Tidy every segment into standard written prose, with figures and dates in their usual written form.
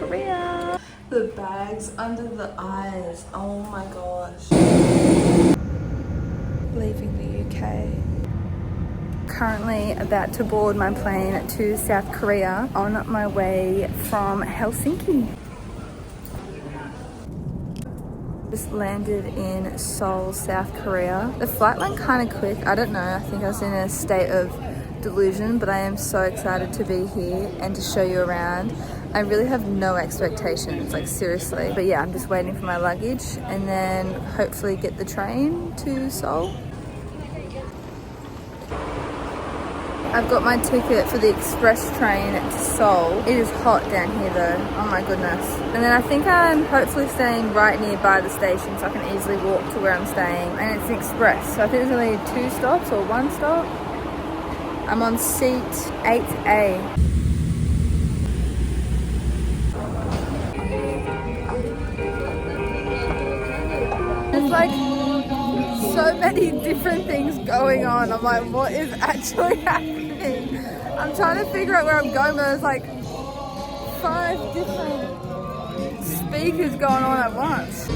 Korea. The bags under the eyes. Oh my gosh. Leaving the UK. Currently about to board my plane to South Korea on my way from Helsinki. Just landed in Seoul, South Korea. The flight went kind of quick. I don't know, I think I was in a state of delusion, but I am so excited to be here and to show you around. I really have no expectations, like seriously. But yeah, I'm just waiting for my luggage and then hopefully get the train to Seoul. I've got my ticket for the express train to Seoul. It is hot down here though, oh my goodness. And then I think I'm hopefully staying right nearby the station so I can easily walk to where I'm staying. And it's an express, so I think there's only 2 stops or 1 stop. I'm on seat 8A. There's like so many different things going on. I'm like, what is actually happening? I'm trying to figure out where I'm going, but there's like 5 different speakers going on at once.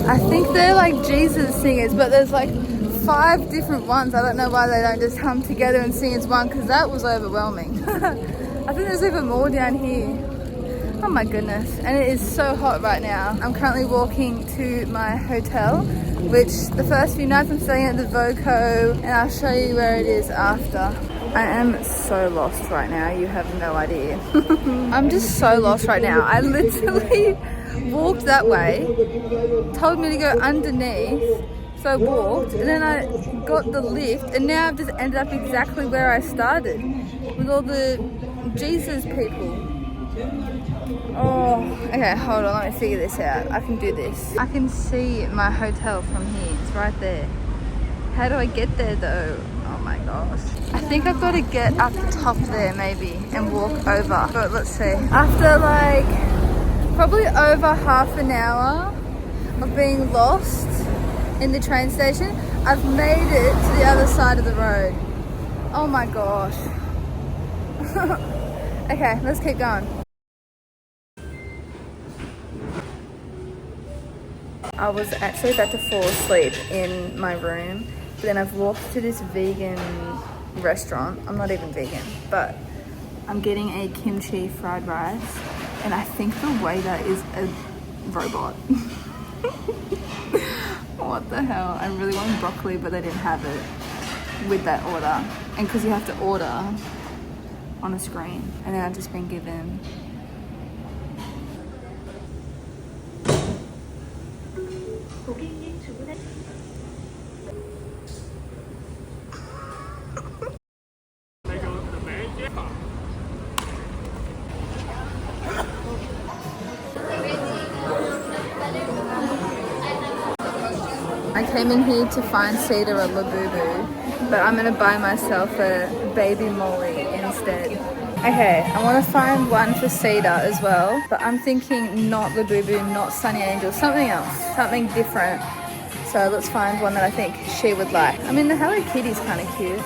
I think they're like Jesus singers, but there's like 5 different ones. I don't know why they don't just come together and sing as one, because that was overwhelming. I think there's even more down here. Oh my goodness, and it is so hot right now. I'm currently walking to my hotel, which the first few nights I'm staying at the Voco, and I'll show you where it is after. I am so lost right now, you have no idea. I'm just so lost right now. I literally walked that way, told me to go underneath, so I walked, and then I got the lift, and now I've just ended up exactly where I started, with all the Jesus people. Oh, okay, hold on, let me figure this out. I can do this. I can see my hotel from here, it's right there. How do I get there though? Oh my gosh. I think I've got to get up top there maybe and walk over. But let's see. After like probably over half an hour of being lost in the train station, I've made it to the other side of the road. Oh my gosh. Okay, let's keep going. I was actually about to fall asleep in my room, but then I've walked to this vegan restaurant. I'm not even vegan, but I'm getting a kimchi fried rice, and I think the waiter is a robot. What the hell? I really wanted broccoli, but they didn't have it with that order. And because you have to order on a screen, and then I've just been given I came in here to find Cedar or Labubu, but I'm gonna buy myself a baby molly instead. Okay, I want to find one for Cedar as well, but I'm thinking not Labubu, not Sunny Angel, something else, something different. So let's find one that I think she would like. I mean, the Hello Kitty's kind of cute.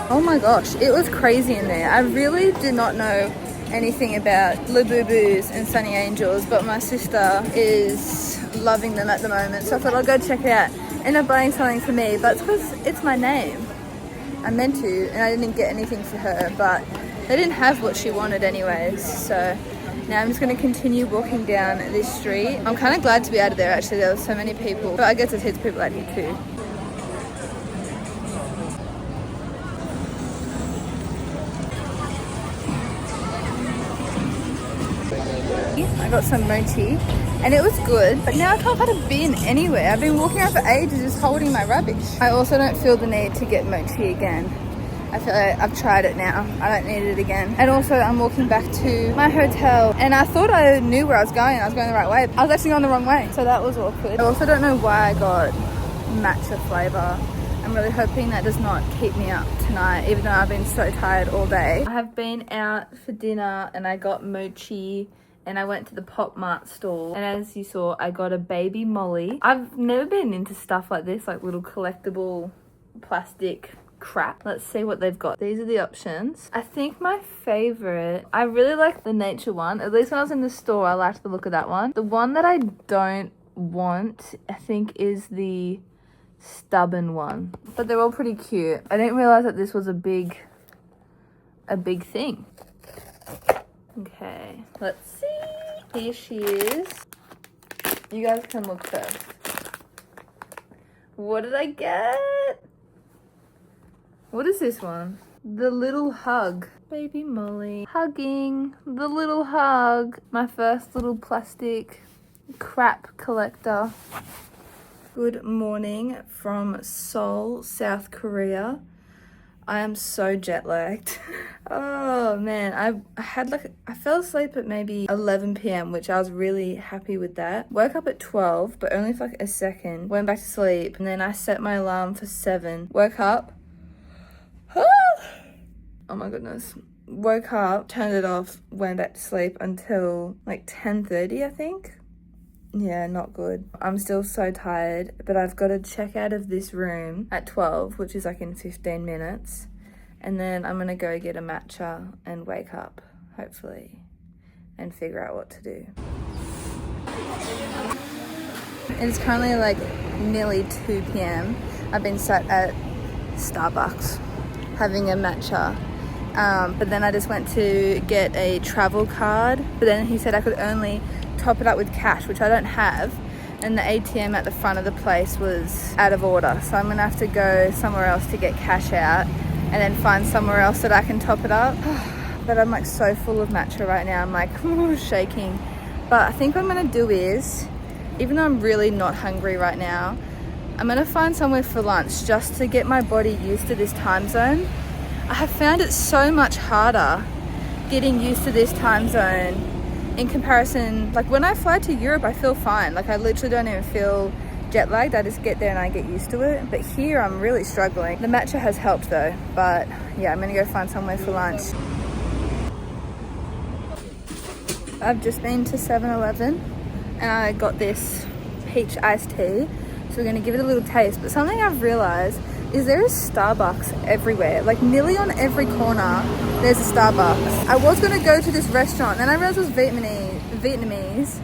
Oh my gosh, it was crazy in there. I really did not know anything about Labubus and Sunny Angels, but my sister is loving them at the moment, so I thought I'll go check it out. End up buying something for me, but it's because it's my name. I meant to, and I didn't get anything for her, but they didn't have what she wanted anyways, so now I'm just going to continue walking down this street. I'm kind of glad to be out of there actually, there were so many people, but I guess there's heaps of people out here too. I got some mochi and it was good, but now I can't find a bin anywhere. I've been walking around for ages just holding my rubbish. I also don't feel the need to get mochi again. I feel like I've tried it now. I don't need it again. And also I'm walking back to my hotel and I thought I knew where I was going. I was going the right way. I was actually going the wrong way. So that was awkward. I also don't know why I got matcha flavor. I'm really hoping that does not keep me up tonight, even though I've been so tired all day. I have been out for dinner and I got mochi and I went to the Pop Mart store, and as you saw, I got a baby molly. I've never been into stuff like this, like little collectible plastic crap. Let's see what they've got. These are the options. I think my favorite, I really like the nature one. At least when I was in the store, I liked the look of that one. The one that I don't want, I think, is the stubborn one. But they're all pretty cute. I didn't realize that this was a big thing. Okay, let's see. Here she is. You guys can look first. What did I get? What is this one? The little hug. Baby Molly hugging the little hug. My first little plastic crap collector. Good morning from Seoul, South Korea. I am so jet lagged. Oh man, I fell asleep at maybe 11 p.m, which I was really happy with that. Woke up at 12, but only for like a second. Went back to sleep, and then I set my alarm for 7. Woke up. Oh my goodness. Woke up, turned it off, went back to sleep until like 10:30, I think. Yeah, not good. I'm still so tired, but I've got to check out of this room at 12, which is like in 15 minutes. And then I'm going to go get a matcha and wake up, hopefully, and figure out what to do. It's currently like nearly 2 p.m. I've been sat at Starbucks having a matcha. But then I just went to get a travel card. But then he said I could only top it up with cash, which I don't have, and the ATM at the front of the place was out of order, so I'm gonna have to go somewhere else to get cash out and then find somewhere else that I can top it up. But I'm like so full of matcha right now, I'm like shaking. But I think what I'm gonna do is, even though I'm really not hungry right now, I'm gonna find somewhere for lunch just to get my body used to this time zone. I have found it so much harder getting used to this time zone in comparison, like when I fly to Europe, I feel fine. Like I literally don't even feel jet lagged. I just get there and I get used to it. But here I'm really struggling. The matcha has helped though. But yeah, I'm gonna go find somewhere for lunch. I've just been to 7-Eleven and I got this peach iced tea. So we're gonna give it a little taste. But something I've realized is there is Starbucks everywhere. Like nearly on every corner there's a Starbucks. I was gonna go to this restaurant and I realized it was Vietnamese,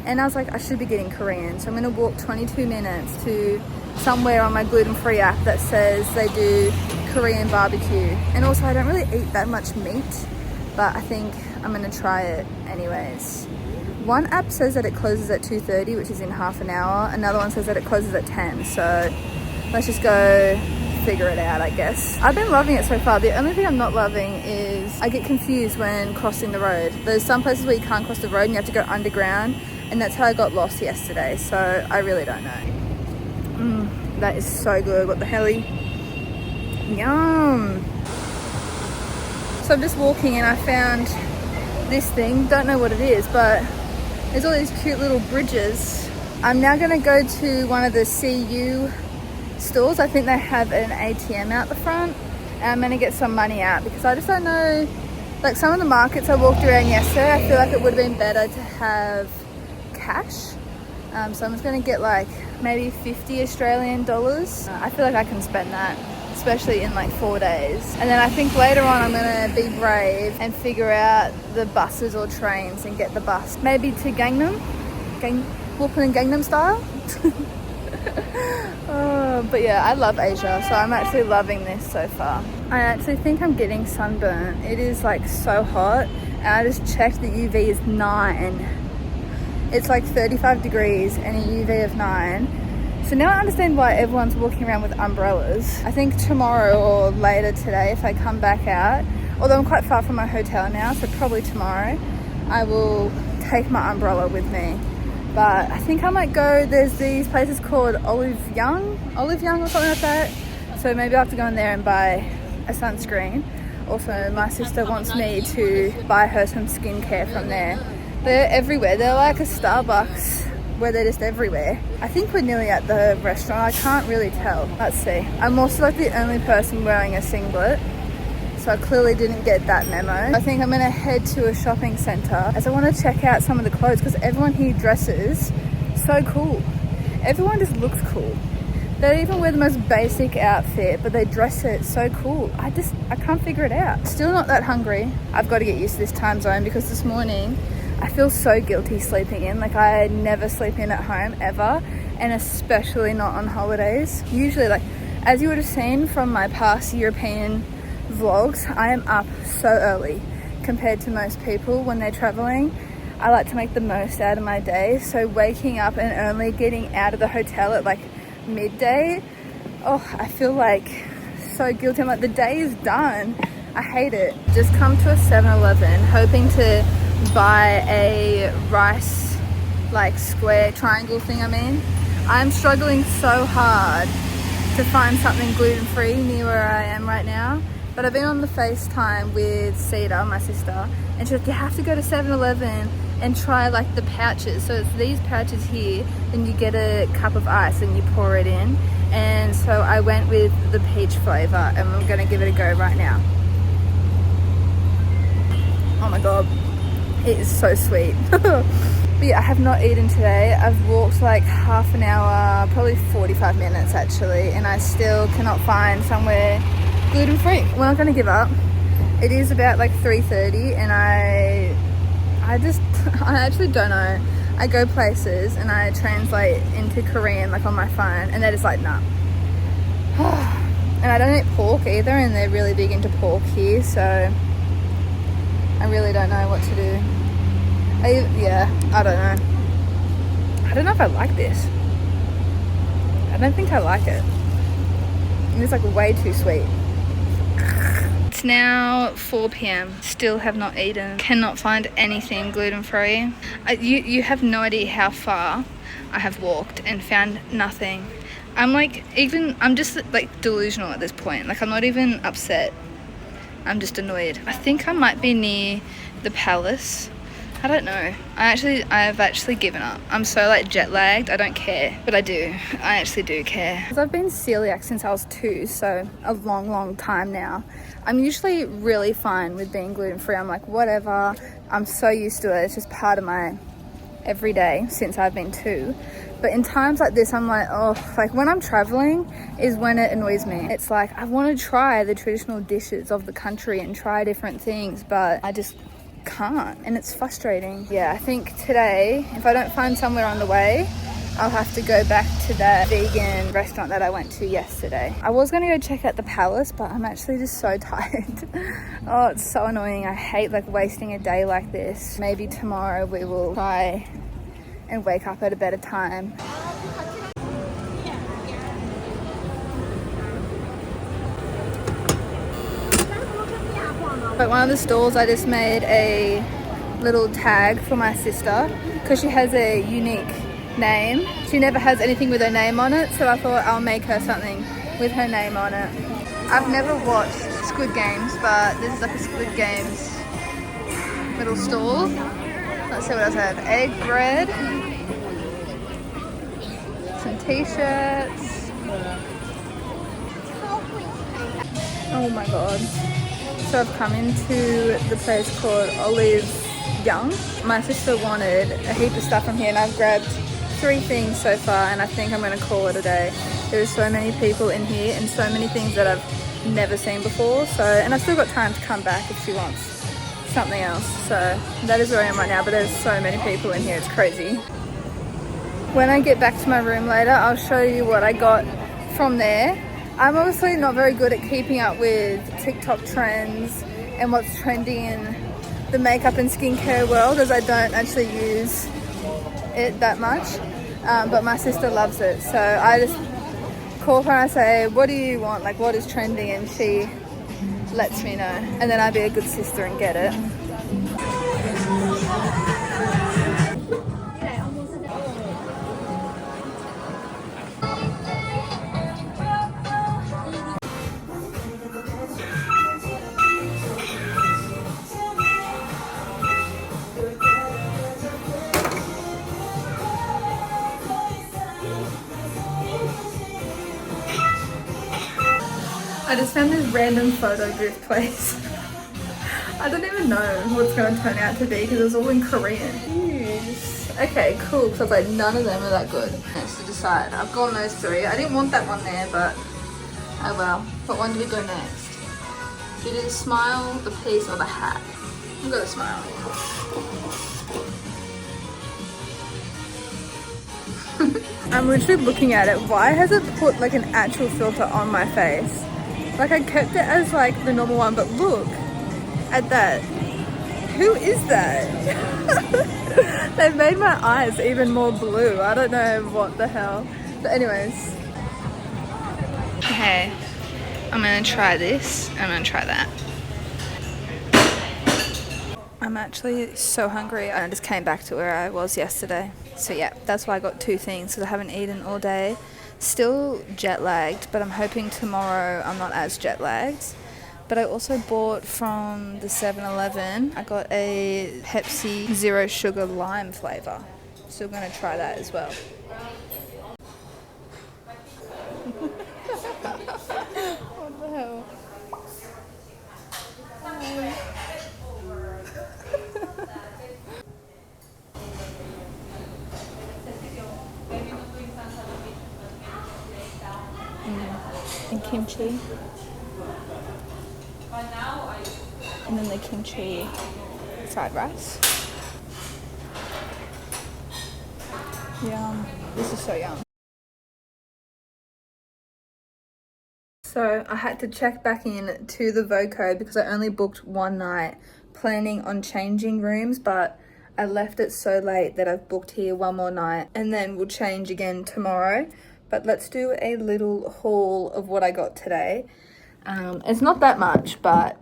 and I was like, I should be getting Korean. So I'm gonna walk 22 minutes to somewhere on my gluten-free app that says they do Korean barbecue. And also I don't really eat that much meat, but I think I'm gonna try it anyways. One app says that it closes at 2:30, which is in half an hour. Another one says that it closes at 10. So let's just go figure it out, I guess. I've been loving it so far. The only thing I'm not loving is I get confused when crossing the road. There's some places where you can't cross the road and you have to go underground, and that's how I got lost yesterday. So I really don't know. That is so good. What the helly? Yum. So I'm just walking and I found this thing. Don't know what it is, but there's all these cute little bridges. I'm now gonna go to one of the CU stores. I think they have an ATM out the front, and I'm gonna get some money out because I just don't know, like some of the markets I walked around yesterday, I feel like it would have been better to have cash. So I'm just gonna get like maybe 50 Australian dollars. I feel like I can spend that, especially in like 4 days. And then I think later on I'm gonna be brave and figure out the buses or trains and get the bus. Maybe to Gangnam? Walking in Gangnam Style? But yeah, I love Asia, so I'm actually loving this so far. I actually think I'm getting sunburnt. It is like so hot, and I just checked the UV is 9. It's like 35 degrees and a UV of 9. So now I understand why everyone's walking around with umbrellas. I think tomorrow or later today, if I come back out, although I'm quite far from my hotel now, so probably tomorrow, I will take my umbrella with me. But I think I might go, there's these places called Olive Young or something like that. So maybe I'll have to go in there and buy a sunscreen. Also, my sister wants me to buy her some skincare from there. They're everywhere. They're like a Starbucks where they're just everywhere. I think we're nearly at the restaurant. I can't really tell. Let's see. I'm also like the only person wearing a singlet, so I clearly didn't get that memo. I think I'm gonna head to a shopping center as I want to check out some of the clothes because everyone here dresses so cool. Everyone just looks cool. They don't even wear the most basic outfit, but they dress it so cool. I can't figure it out. Still not that hungry. I've got to get used to this time zone because this morning I feel so guilty sleeping in. Like, I never sleep in at home ever, and especially not on holidays. Usually, like, as you would have seen from my past European vlogs, I am up so early compared to most people when they're traveling. I like to make the most out of my day, so waking up and only getting out of the hotel at like midday, oh, I feel like so guilty. I'm like, the day is done. I hate it. Just come to a 7-Eleven hoping to buy a rice like square triangle thing. I'm struggling so hard to find something gluten-free near where I am right now, but I've been on the FaceTime with Cedar, my sister, and she's like, you have to go to 7-Eleven and try like the pouches. So it's these pouches here, then you get a cup of ice and you pour it in. And so I went with the peach flavor, and we're gonna give it a go right now. Oh my god, it is so sweet. But yeah, I have not eaten today. I've walked like half an hour, probably 45 minutes actually, and I still cannot find somewhere gluten-free. We're not gonna give up. It is about like 3:30, and I actually don't know. I go places and I translate into Korean like on my phone, and they're just like, nah. And I don't eat pork either, and they're really big into pork here, so I really don't know what to do. I don't know. I don't know if I like this. I don't think I like it. It's like way too sweet. It's now 4 p.m. Still have not eaten. Cannot find anything gluten-free. You have no idea how far I have walked and found nothing. I'm just like delusional at this point. Like, I'm not even upset. I'm just annoyed. I think I might be near the palace. I don't know. I've actually given up. I'm so like jet lagged. I don't care, but I do. I actually do care. Because I've been celiac since I was 2, so a long time now. I'm usually really fine with being gluten-free. I'm like, whatever. I'm so used to it. It's just part of my everyday since I've been 2. But in times like this, I'm like, oh, like when I'm traveling is when it annoys me. It's like, I want to try the traditional dishes of the country and try different things, but I just can't, and it's frustrating. Yeah, I think today, if I don't find somewhere on the way, I'll have to go back to that vegan restaurant that I went to yesterday. I was going to go check out the palace, but I'm actually just so tired. Oh, it's so annoying. I hate like wasting a day like this. Maybe tomorrow we will try and wake up at a better time. At one of the stalls, I just made a little tag for my sister because she has a unique name. She never has anything with her name on it, so I thought I'll make her something with her name on it. I've never watched Squid Games, but this is like a Squid Games little stall. Let's see what else I have. Egg bread, some t-shirts. Oh my god. So I've come into the place called Olive Young. My sister wanted a heap of stuff from here, and I've grabbed 3 things so far, and I think I'm going to call it a day. There's so many people in here and so many things that I've never seen before. So, and I've still got time to come back if she wants something else. So that is where I am right now, but there's so many people in here, it's crazy. When I get back to my room later, I'll show you what I got from there. I'm obviously not very good at keeping up with TikTok trends and what's trending in the makeup and skincare world, as I don't actually use it that much, but my sister loves it, so I just call her and I say, what do you want, like what is trending, and she lets me know, and then I'll be a good sister and get it. I just found this random photo booth place. I don't even know what's going to turn out to be because it's all in Korean. Yes. Okay, cool. So I was like, none of them are that good. So just side. I've gone those 3. I didn't want that one there, but oh well. What one do we go next? Do you do the smile, the piece, or the hat? We'll go the smile. I'm literally looking at it. Why has it put like an actual filter on my face? Like I kept it as like the normal one, but look at that. Who is that? They've made my eyes even more blue. I don't know what the hell. But anyways. Okay, I'm gonna try this. I'm gonna try that. I'm actually so hungry. I just came back to where I was yesterday. So yeah, that's why I got 2 things, because I haven't eaten all day. Still jet lagged, but I'm hoping tomorrow I'm not as jet lagged. But I also bought from the 7-Eleven, I got a Pepsi Zero Sugar Lime flavour. So we're going to try that as well. What the hell? And kimchi. And then the kimchi fried rice. Yum. This is so yum. So I had to check back in to the Voco because I only booked 1 night, planning on changing rooms, but I left it so late that I've booked here 1 more night and then we'll change again tomorrow. But let's do a little haul of what I got today. It's not that much, but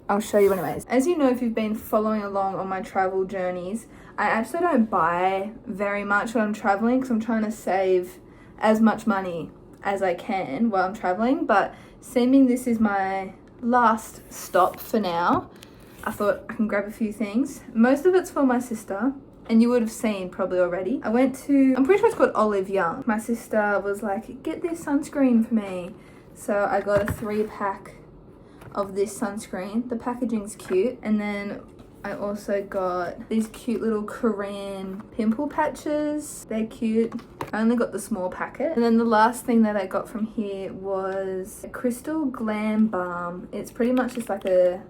I'll show you anyways. As you know, if you've been following along on my travel journeys, I actually don't buy very much when I'm traveling because I'm trying to save as much money as I can while I'm traveling. But seeming this is my last stop for now, I thought I can grab a few things. Most of it's for my sister, and you would have seen probably already. I went to, I'm pretty sure it's called Olive Young. My sister was like, get this sunscreen for me. So I got a 3-pack of this sunscreen. The packaging's cute. And then I also got these cute little Korean pimple patches. They're cute. I only got the small packet. And then the last thing that I got from here was a Crystal Glam Balm. It's pretty much just like a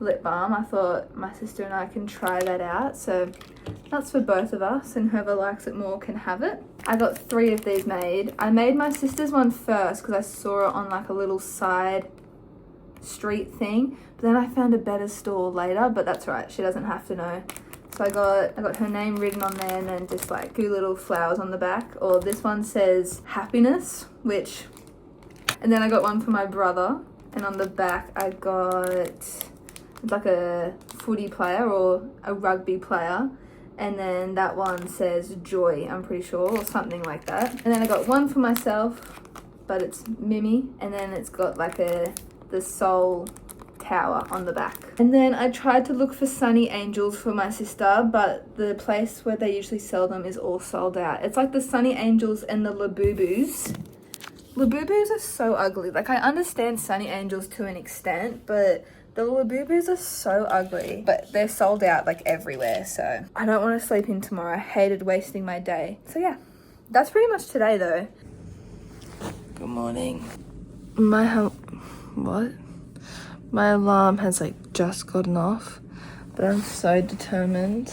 lip balm. I thought my sister and I can try that out. So that's for both of us, and whoever likes it more can have it. I got 3 of these made. I made my sister's one first because I saw it on like a little side street thing, but then I found a better store later, but that's right, she doesn't have to know. So I got her name written on there and then just like 2 little flowers on the back. Or this one says happiness, which, and then I got one for my brother, and on the back I got like a footy player or a rugby player, and then that one says joy, I'm pretty sure, or something like that. And then I got one for myself, but it's Mimi, and then it's got like the Seoul tower on the back. And then I tried to look for Sunny Angels for my sister, but the place where they usually sell them is all sold out. It's like the Sunny Angels and the Labubus. Labubus are so ugly. Like I understand Sunny Angels to an extent, but the Labubus are so ugly, but they're sold out like everywhere. So I don't want to sleep in tomorrow. I hated wasting my day. So yeah, that's pretty much today though. Good morning. My alarm has like just gotten off, but I'm so determined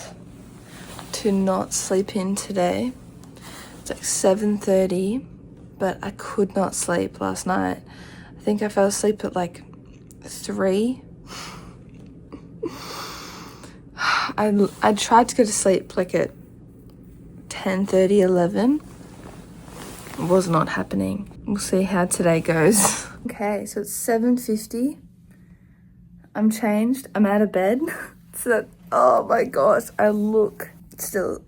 to not sleep in today. It's like 7:30, but I could not sleep last night. I think I fell asleep at like 3. I tried to go to sleep like at 10:30, 11. It was not happening. We'll see how today goes. Okay, so it's 7:50. I'm changed. I'm out of bed. So, oh my gosh, I look still.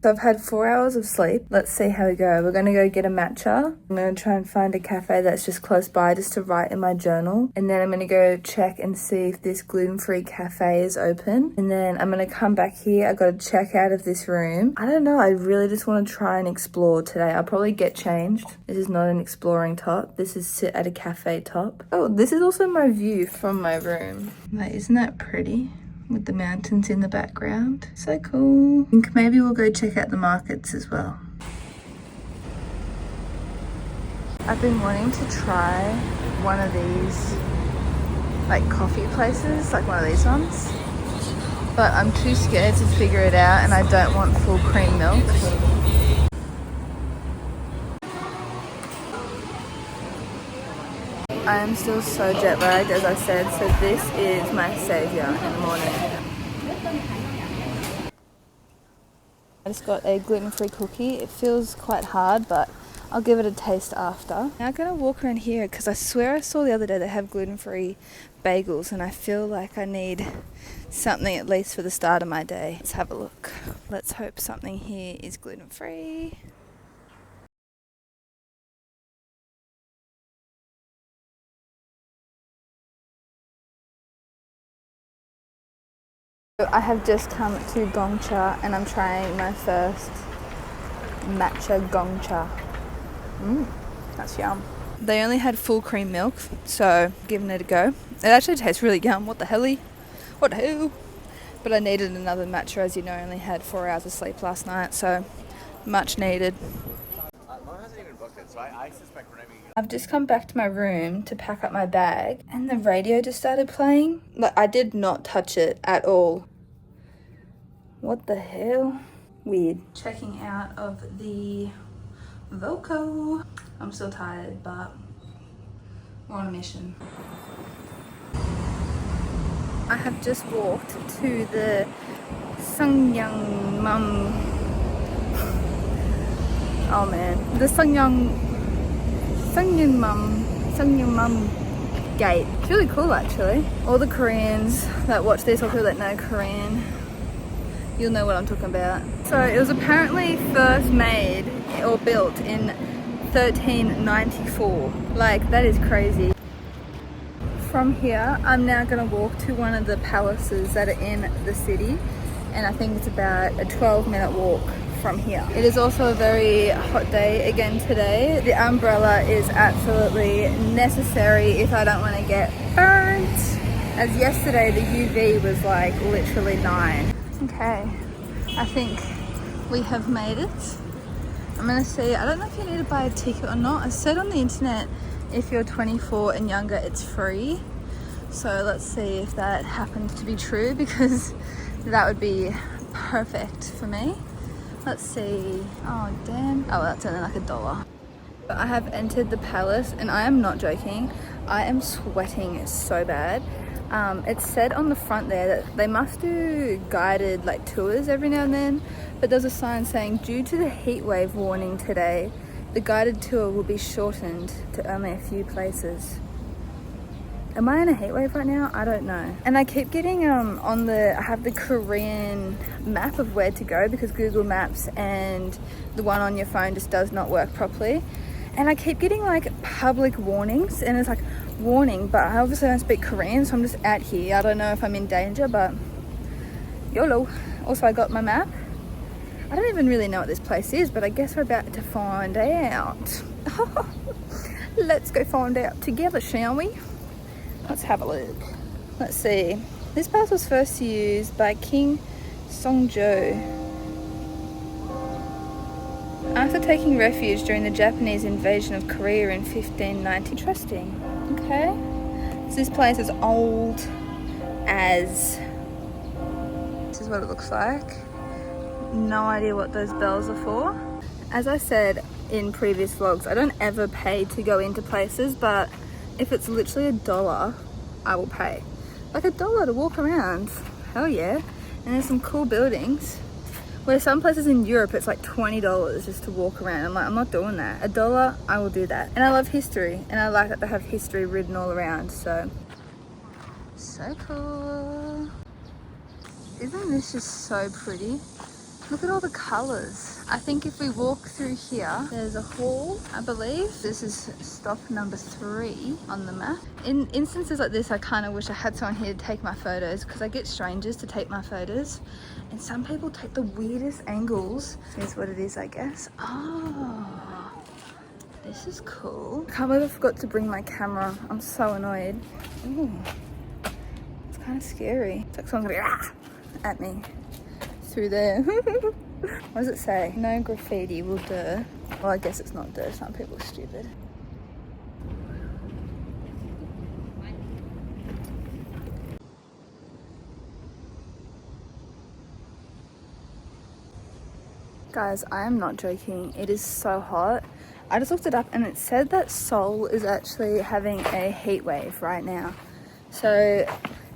So I've had 4 hours of sleep. Let's see how we go. We're going to go get a matcha. I'm going to try and find a cafe that's just close by just to write in my journal. And then I'm going to go check and see if this gluten-free cafe is open. And then I'm going to come back here. I've got to check out of this room. I don't know. I really just want to try and explore today. I'll probably get changed. This is not an exploring top. This is sit at a cafe top. Oh, this is also my view from my room. Like, isn't that pretty? with the mountains in the background. So cool. I think maybe we'll go check out the markets as well. I've been wanting to try one of these like coffee places, like one of these ones, but I'm too scared to figure it out and I don't want full cream milk. I am still so jet lagged, as I said, so this is my saviour in the morning. I just got a gluten-free cookie. It feels quite hard, but I'll give it a taste after. Now I'm going to walk around here because I swear I saw the other day they have gluten-free bagels and I feel like I need something at least for the start of my day. Let's have a look. Let's hope something here is gluten-free. I have just come to Gongcha and I'm trying my first matcha Gongcha. That's yum. They only had full cream milk, so giving it a go. It actually tastes really yum. What the helly? What the hell? But I needed another matcha, as you know. I only had 4 hours of sleep last night, so much needed. Mom hasn't even booked it, so I suspect we're not even... I've just come back to my room to pack up my bag, and the radio just started playing. Like, I did not touch it at all. What the hell? Weird. Checking out of the Voco. I'm still tired, but we're on a mission. I have just walked to the Sangyang Mum. Oh man, the Sangyang Mum gate. It's really cool actually. All the Koreans that watch this, or people that know Korean, you'll know what I'm talking about. So it was apparently first made or built in 1394. Like, that is crazy. From here, I'm now gonna walk to one of the palaces that are in the city, and I think it's about a 12-minute walk from here. It is also a very hot day again today. The umbrella is absolutely necessary if I don't want to get burnt, as yesterday the UV was like literally 9. Okay, I think we have made it. I'm gonna see, I don't know if you need to buy a ticket or not. I said on the internet if you're 24 and younger it's free. So let's see if that happens to be true, because that would be perfect for me. Let's see. Oh damn. Oh, that's only like $1. I have entered the palace and I am not joking. I am sweating so bad. It said on the front there that they must do guided like tours every now and then, but there's a sign saying due to the heat wave warning today, the guided tour will be shortened to only a few places. Am I in a heat wave right now? I don't know. And I keep getting I have the Korean map of where to go, because Google Maps and the one on your phone just does not work properly. And I keep getting like public warnings, and it's like, warning, but I obviously don't speak Korean, so I'm just out here. I don't know if I'm in danger, but YOLO. Also, I got my map. I don't even really know what this place is, but I guess we're about to find out. Let's go find out together, shall we? Let's have a look. Let's see. This pass was first used by King Songjo after taking refuge during the Japanese invasion of Korea in 1590. Interesting. Okay. So this place is old as... This is what it looks like. No idea what those bells are for. As I said in previous vlogs, I don't ever pay to go into places, but if it's literally $1, I will pay. Like $1 to walk around. Hell yeah. And there's some cool buildings. Where some places in Europe it's like $20 just to walk around. I'm like, I'm not doing that. $1, I will do that. And I love history, and I like that they have history written all around, so cool. Isn't this just so pretty? Look at all the colors. I think if we walk through here, there's a hall, I believe. This is stop number 3 on the map. In instances like this, I kind of wish I had someone here to take my photos, because I get strangers to take my photos. And some people take the weirdest angles. Here's what it is, I guess. Oh, this is cool. I can't believe I forgot to bring my camera. I'm so annoyed. Ooh. It's kind of scary. It's like someone's gonna be at me through there. What does it say? No graffiti will do. Well, I guess it's not do. Some people are stupid. Guys, I am not joking. It is so hot. I just looked it up and it said that Seoul is actually having a heat wave right now. So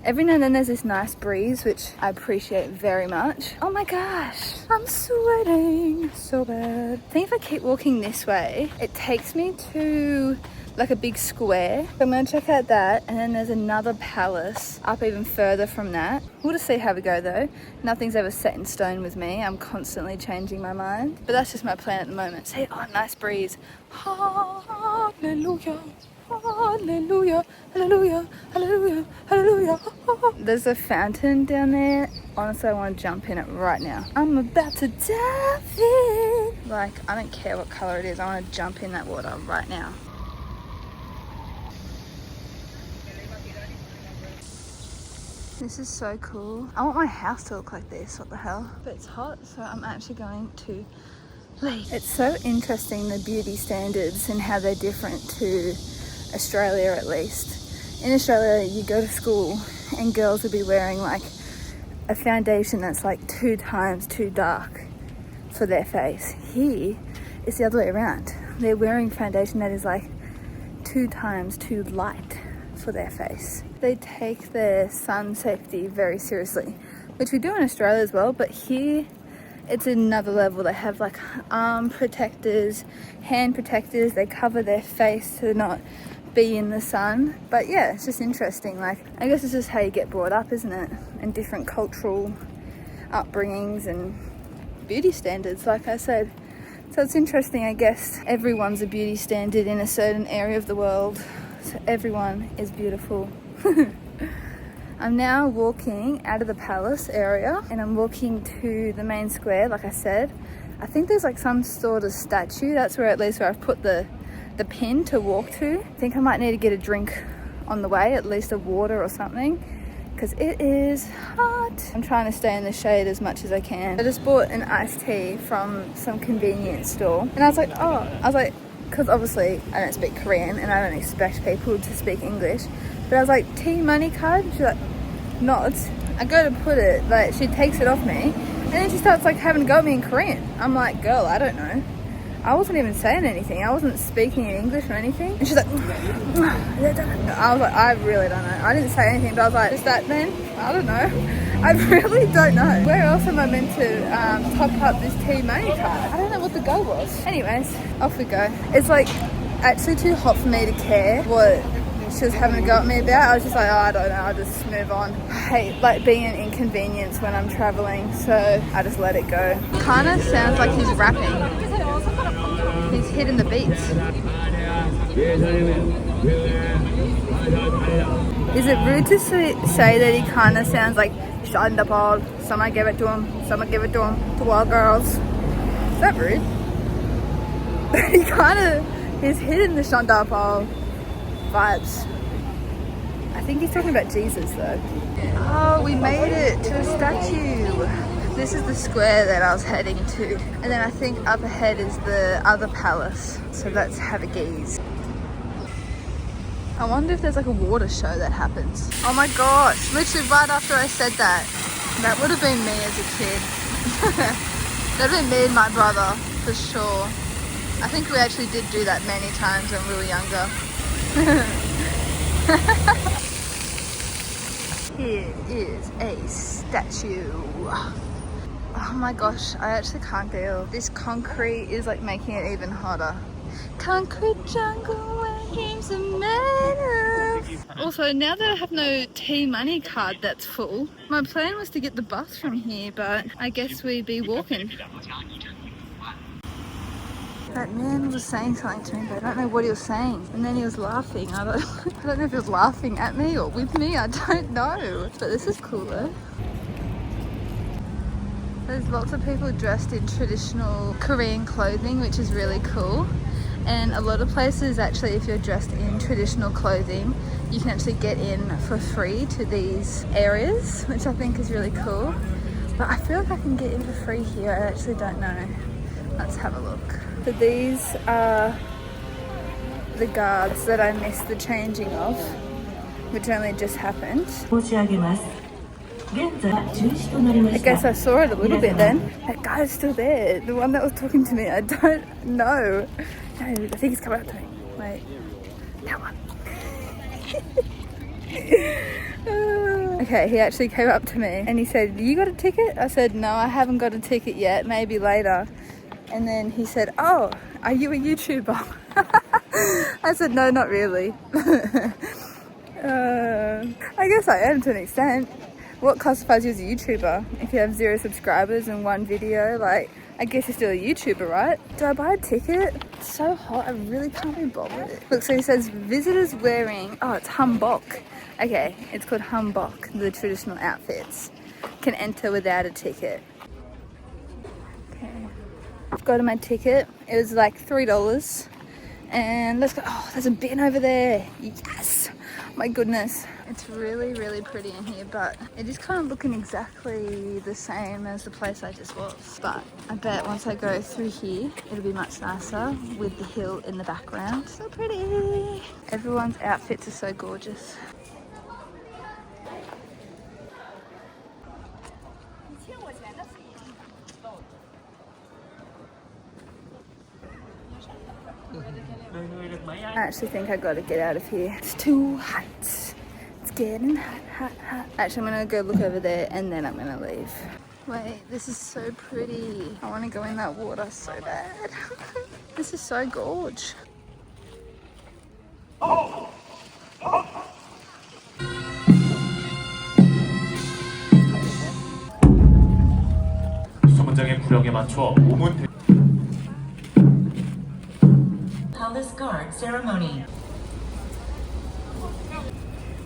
every now and then there's this nice breeze, which I appreciate very much. Oh my gosh, I'm sweating so bad. I think if I keep walking this way, it takes me to like a big square. I'm gonna check out that, and then there's another palace up even further from that. We'll just see how we go though. Nothing's ever set in stone with me. I'm constantly changing my mind, but that's just my plan at the moment. See, oh, nice breeze. Hallelujah, hallelujah, hallelujah, hallelujah, hallelujah. There's a fountain down there. Honestly, I want to jump in it right now. I'm about to dive in. Like, I don't care what color it is. I want to jump in that water right now. This is so cool. I want my house to look like this. What the hell? But it's hot, so I'm actually going to leave. It's so interesting, the beauty standards and how they're different to Australia, at least. In Australia, you go to school and girls would be wearing like a foundation that's like 2 times too dark for their face. Here, it's the other way around. They're wearing foundation that is like 2 times too light for their face. They take their sun safety very seriously, which we do in Australia as well, but here it's another level. They have like arm protectors, hand protectors. They cover their face to not be in the sun. But yeah, it's just interesting. Like, I guess it's just how you get brought up, isn't it? And different cultural upbringings and beauty standards, like I said. So it's interesting, I guess. Everyone's a beauty standard in a certain area of the world. So everyone is beautiful. I'm now walking out of the palace area and I'm walking to the main square, like I said. I think there's like some sort of statue. That's where, at least where I've put the pin to walk to. I think I might need to get a drink on the way, at least a water or something, because it is hot. I'm trying to stay in the shade as much as I can. I just bought an iced tea from some convenience store and I was like, because obviously I don't speak Korean and I don't expect people to speak English. But I was like, tea money card? She's like, nods. I go to put it, like, she takes it off me, and then she starts like having a go at me in Korean. I'm like, girl, I don't know. I wasn't even saying anything. I wasn't speaking in English or anything. And she's like, I was like, I really don't know. I didn't say anything, but I was like, is that then? I don't know. I really don't know. Where else am I meant to top up this tea money card? I don't know what the goal was. Anyways, off we go. It's like actually too hot for me to care what she was having a go at me about. I was just like, oh, I don't know, I'll just move on. I hate like being an inconvenience when I'm traveling, so I just let it go. Kind of sounds like he's rapping. He's hitting the beats. Is it rude to say that he kind of sounds like shut the ball? Someone give it to him. Someone give it to him. To all girls. Is that rude? He kind of is hitting the shanda ball vibes. I think he's talking about Jesus though. Oh, we made it to the statue. This is the square that I was heading to. And then I think up ahead is the other palace. So let's have a gaze. I wonder if there's like a water show that happens. Oh my gosh, literally right after I said that. That would have been me as a kid. That would have been me and my brother, for sure. I think we actually did do that many times when we were younger. Here is a statue. Oh my gosh, I actually can't deal. This concrete is like making it even hotter. Concrete jungle where dreams are made of. Also, now that I have no tea money card that's full, my plan was to get the bus from here, but I guess we'd be walking. That man was saying something to me, but I don't know what he was saying. And then he was laughing. I don't know if he was laughing at me or with me. I don't know. But this is cool though. There's lots of people dressed in traditional Korean clothing, which is really cool. And a lot of places actually, if you're dressed in traditional clothing, you can actually get in for free to these areas, which I think is really cool. But I feel like I can get in for free here. I actually don't know. Let's have a look. So these are the guards that I missed the changing of, which only just happened. I guess I saw it a little bit then. That guy is still there. The one that was talking to me. I don't know. No, I think he's coming up to me. Wait. That one. Okay, he actually came up to me and he said, "You got a ticket?" I said, "No, I haven't got a ticket yet. Maybe later." And then he said, "Oh, are you a YouTuber?" I said, "No, not really." I guess I am to an extent. What classifies you as a YouTuber? If you have 0 subscribers and 1 video, like, I guess you're still a YouTuber, right? Do I buy a ticket? It's so hot, I really can't be bothered. Look, so he says visitors wearing, oh, it's hanbok. Okay, it's called hanbok, the traditional outfits. Can enter without a ticket. Okay, I've got my ticket. It was like $3. And let's go. Oh, there's a bin over there. Yes. My goodness. It's really, really pretty in here, but it is kind of looking exactly the same as the place I just was. But I bet once I go through here, it'll be much nicer with the hill in the background. So pretty. Everyone's outfits are so gorgeous. I actually think I gotta get out of here. It's too hot. It's getting hot, hot, hot. Actually, I'm gonna go look over there and then I'm gonna leave. Wait, this is so pretty. I wanna go in that water so bad. This is so gorge. 소문장의 구령에 맞춰 오문 Palace Guard ceremony.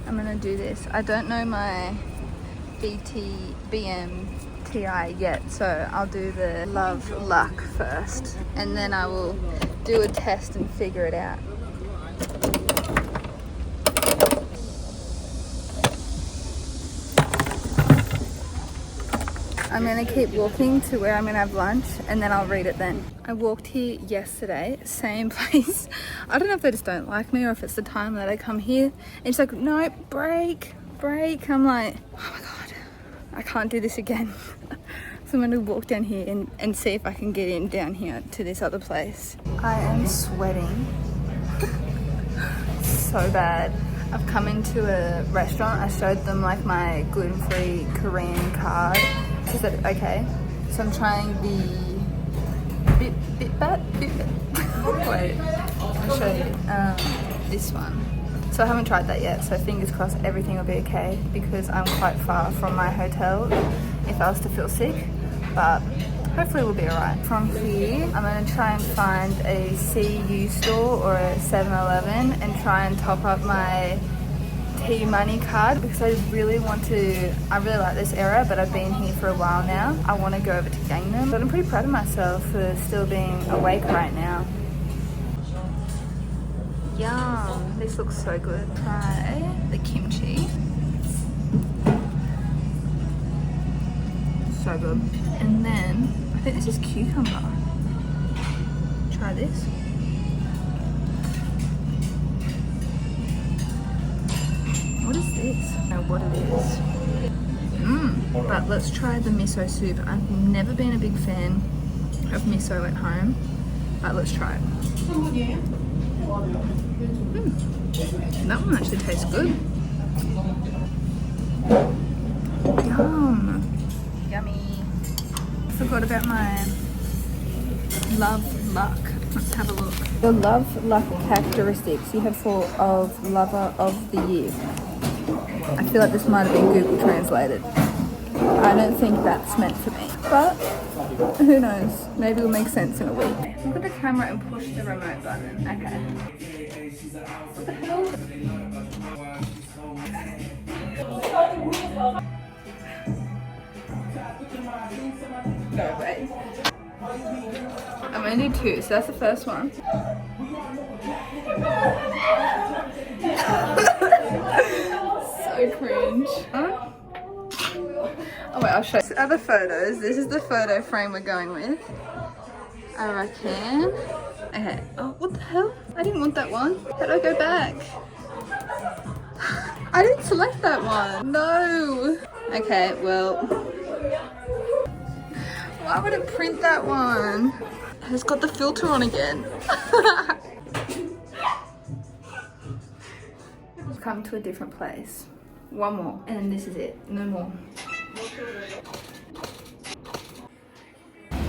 I'm gonna do this. I don't know my BMTI yet, so I'll do the love luck first, and then I will do a test and figure it out. I'm gonna keep walking to where I'm gonna have lunch and then I'll read it then. I walked here yesterday, same place. I don't know if they just don't like me or if it's the time that I come here. And it's like, no, break. I'm like, oh my God, I can't do this again. So I'm gonna walk down here and see if I can get in down here to this other place. I am sweating so bad. I've come into a restaurant, I showed them like my gluten-free Korean card. She said, okay. So I'm trying the bit. Wait, I'll show you this one. So I haven't tried that yet, so fingers crossed everything will be okay because I'm quite far from my hotel if I was to feel sick, but hopefully we'll be alright. From here, I'm going to try and find a CU store or a 7-Eleven and try and top up my T-money card because I really like this area, but I've been here for a while now. I want to go over to Gangnam, but I'm pretty proud of myself for still being awake right now. Yum, this looks so good. Try the kimchi. So good. And then, I think this is cucumber. Try this. What is this? I don't know what it is. But let's try the miso soup. I've never been a big fan of miso at home, but let's try it. That one actually tastes good. Yum. Yummy. Forgot about my love luck. Let's have a look. The love luck characteristics. You have for of lover of the year. I feel like this might have been Google translated. I don't think that's meant for me, but who knows? Maybe it'll make sense in a week. Look at the camera and push the remote button. Okay. What the hell? No, wait. I'm gonna do 2, so that's the first one. I'll show you other photos. This is the photo frame we're going with, I reckon. Okay. Oh, what the hell? I didn't want that one. How do I go back? I didn't select that one. No. Okay, well. Why would it print that one? It's got the filter on again. Come to a different place. One more, and then this is it. No more.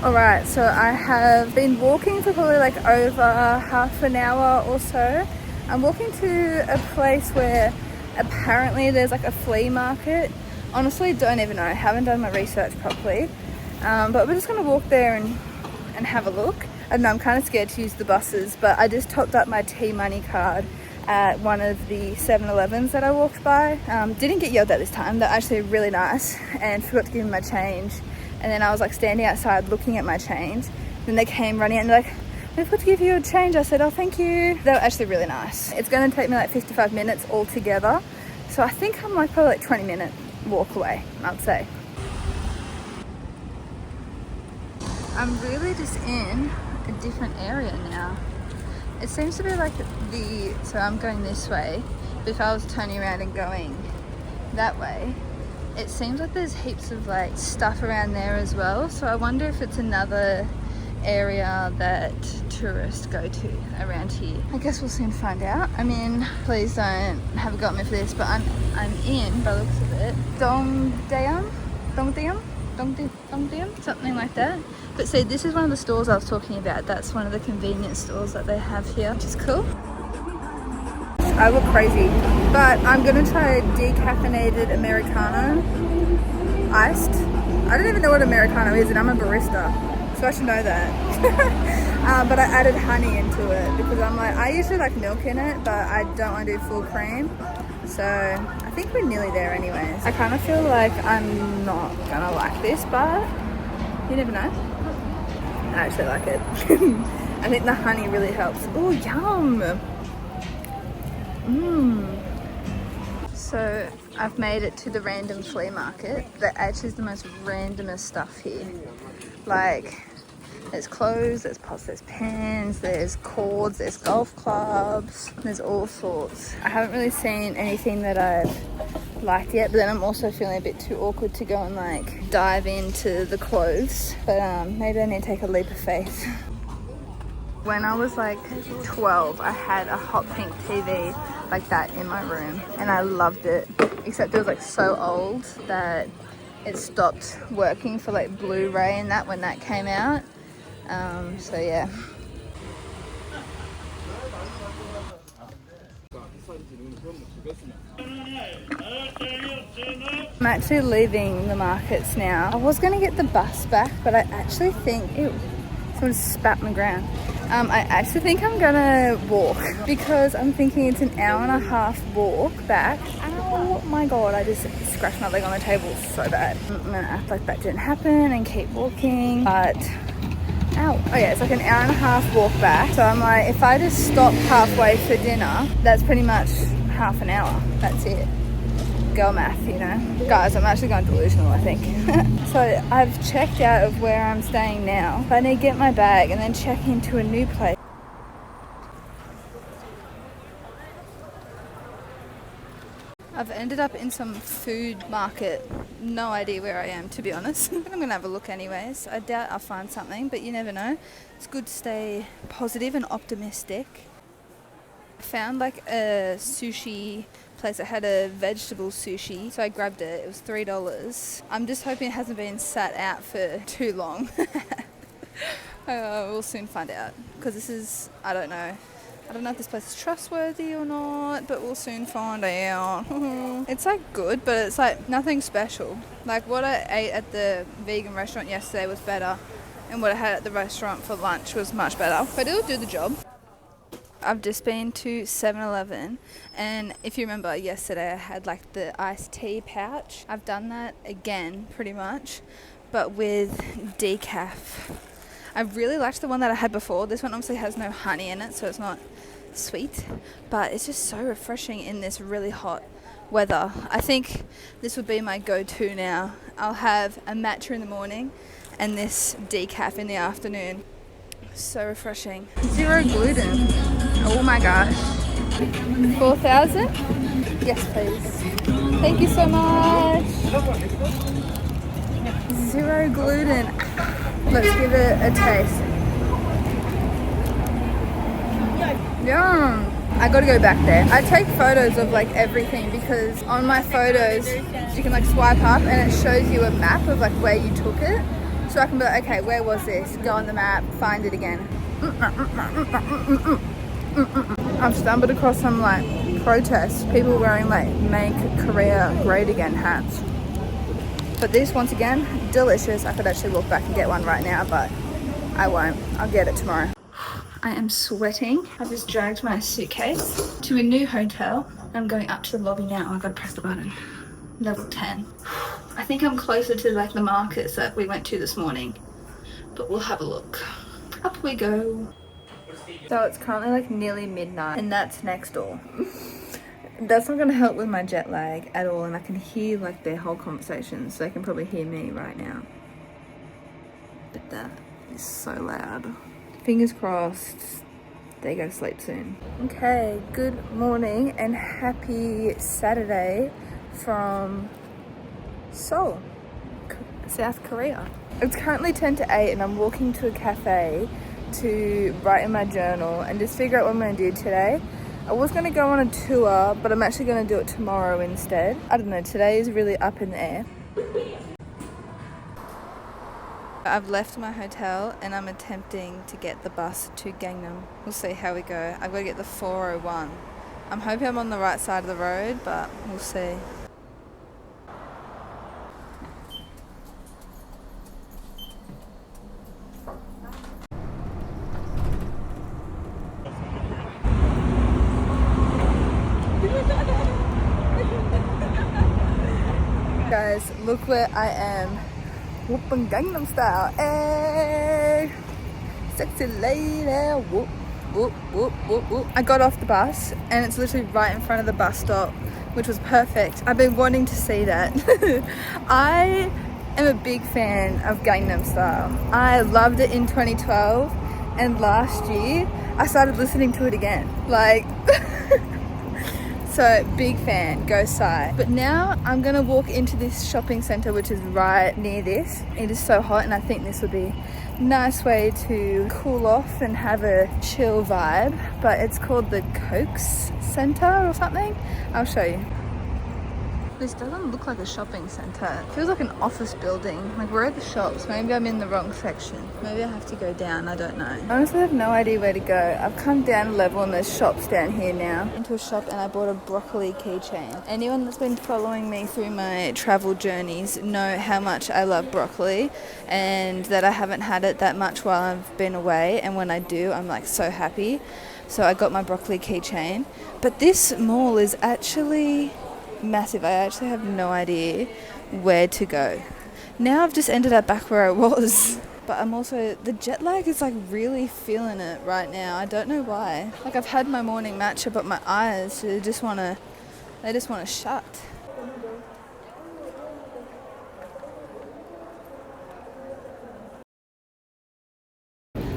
Alright, so I have been walking for probably like over half an hour or so. I'm walking to a place where apparently there's like a flea market. Honestly, don't even know. I haven't done my research properly. But we're just going to walk there and have a look. I don't know, I'm kind of scared to use the buses, but I just topped up my T-Money card at one of the 7-Elevens that I walked by. Didn't get yelled at this time. They're actually really nice, and forgot to give me my change. And then I was like standing outside looking at my change. Then they came running and they're like, "We forgot to give you a change." I said, "Oh, thank you." They were actually really nice. It's going to take me like 55 minutes altogether. So I think I'm like probably like 20-minute walk away, I'd say. I'm really just in a different area now. It seems to be like so I'm going this way, but if I was turning around and going that way, it seems like there's heaps of like stuff around there as well. So I wonder if it's another area that tourists go to around here. I guess we'll soon find out. I mean, please don't have a go at me for this, but I'm in, by the looks of it, Hongdae, something like that. But see, this is one of the stores I was talking about. That's one of the convenience stores that they have here, which is cool. I look crazy, but I'm gonna try a decaffeinated Americano, iced. I don't even know what Americano is, and I'm a barista, so I should know that. But I added honey into it because I'm like, I usually like milk in it, but I don't want to do full cream. So I think we're nearly there anyways. I kind of feel like I'm not gonna like this, but you never know. I actually like it. I think the honey really helps. Oh, yum! So I've made it to the random flea market. That actually is the most randomest stuff here. Like, there's clothes, there's pots, there's pens, there's cords, there's golf clubs, there's all sorts. I haven't really seen anything that I've liked yet, but then I'm also feeling a bit too awkward to go and like dive into the clothes. But maybe I need to take a leap of faith. When I was like 12, I had a hot pink TV like that in my room, and I loved it, except it was like so old that it stopped working for like Blu-ray and that when that came out. So yeah. I'm actually leaving the markets now. I was gonna get the bus back, but I actually think, ew, someone spat on the ground. I actually think I'm gonna walk because I'm thinking it's an hour and a half walk back. Oh my god, I just scratched my leg on the table so bad. I'm gonna act like that didn't happen and keep walking, but ow. Oh yeah, it's like an hour and a half walk back. So I'm like, if I just stop halfway for dinner, that's pretty much half an hour. That's it. Girl math, you know. Guys, I'm actually going delusional, I think. So I've checked out of where I'm staying now. But I need to get my bag and then check into a new place. I've ended up in some food market. No idea where I am, to be honest. But I'm gonna have a look anyways. I doubt I'll find something, but you never know. It's good to stay positive and optimistic. I found like a sushi place that had a vegetable sushi, so I grabbed it. It was $3. I'm just hoping it hasn't been sat out for too long. We'll soon find out, because this is, I don't know if this place is trustworthy or not, but we'll soon find out. It's like good, but it's like nothing special. Like what I ate at the vegan restaurant yesterday was better, and what I had at the restaurant for lunch was much better, but it'll do the job. I've just been to 7-Eleven, and if you remember yesterday I had like the iced tea pouch. I've done that again pretty much, but with decaf. I really liked the one that I had before. This one obviously has no honey in it, so it's not sweet, but it's just so refreshing in this really hot weather. I think this would be my go-to now. I'll have a matcha in the morning and this decaf in the afternoon. So refreshing. 0 gluten. Oh my gosh. 4,000? Yes, please. Thank you so much. 0 gluten. Let's give it a taste. Yum. I gotta go back there. I take photos of like everything because on my photos you can like swipe up and it shows you a map of like where you took it. So I can be like, okay, where was this? Go on the map, find it again. I've stumbled across some like protests, people wearing like Make Korea Great Again hats. But this, once again, delicious. I could actually walk back and get one right now, but I won't. I'll get it tomorrow. I am sweating. I've just dragged my suitcase to a new hotel. I'm going up to the lobby now. I've got to press the button. Level 10. I think I'm closer to like the markets that we went to this morning, but we'll have a look. Up we go. So it's currently like nearly midnight and that's next door. That's not going to help with my jet lag at all, and I can hear like their whole conversation, so they can probably hear me right now. But that is so loud. Fingers crossed they go to sleep soon. Okay, good morning and happy Saturday from Seoul, South Korea. It's currently 10 to 8 and I'm walking to a cafe to write in my journal and just figure out what I'm going to do today. I was going to go on a tour, but I'm actually going to do it tomorrow instead. I don't know, today is really up in the air. I've left my hotel and I'm attempting to get the bus to Gangnam. We'll see how we go. I've got to get the 401. I'm hoping I'm on the right side of the road, but we'll see. Guys, look where I am. Whoopin' Gangnam Style. Hey, sexy lady. Whoop, whoop, whoop, whoop, whoop. I got off the bus and it's literally right in front of the bus stop, which was perfect. I've been wanting to see that. I am a big fan of Gangnam Style. I loved it in 2012 and last year I started listening to it again. Like, so big fan, go Psy. But now I'm gonna walk into this shopping center which is right near this. It is so hot and I think this would be a nice way to cool off and have a chill vibe. But it's called the Cokes Center or something. I'll show you. This doesn't look like a shopping center. It feels like an office building. Like, where are the shops? Maybe I'm in the wrong section. Maybe I have to go down, I don't know. I honestly have no idea where to go. I've come down a level and there's shops down here now. Into a shop and I bought a broccoli keychain. Anyone that's been following me through my travel journeys know how much I love broccoli and that I haven't had it that much while I've been away, and when I do, I'm like so happy. So I got my broccoli keychain. But this mall is actually massive. I actually have no idea where to go. Now I've just ended up back where I was. But I'm also, the jet lag is like really feeling it right now. I don't know why. Like, I've had my morning matcha, but my eyes, they just want to shut.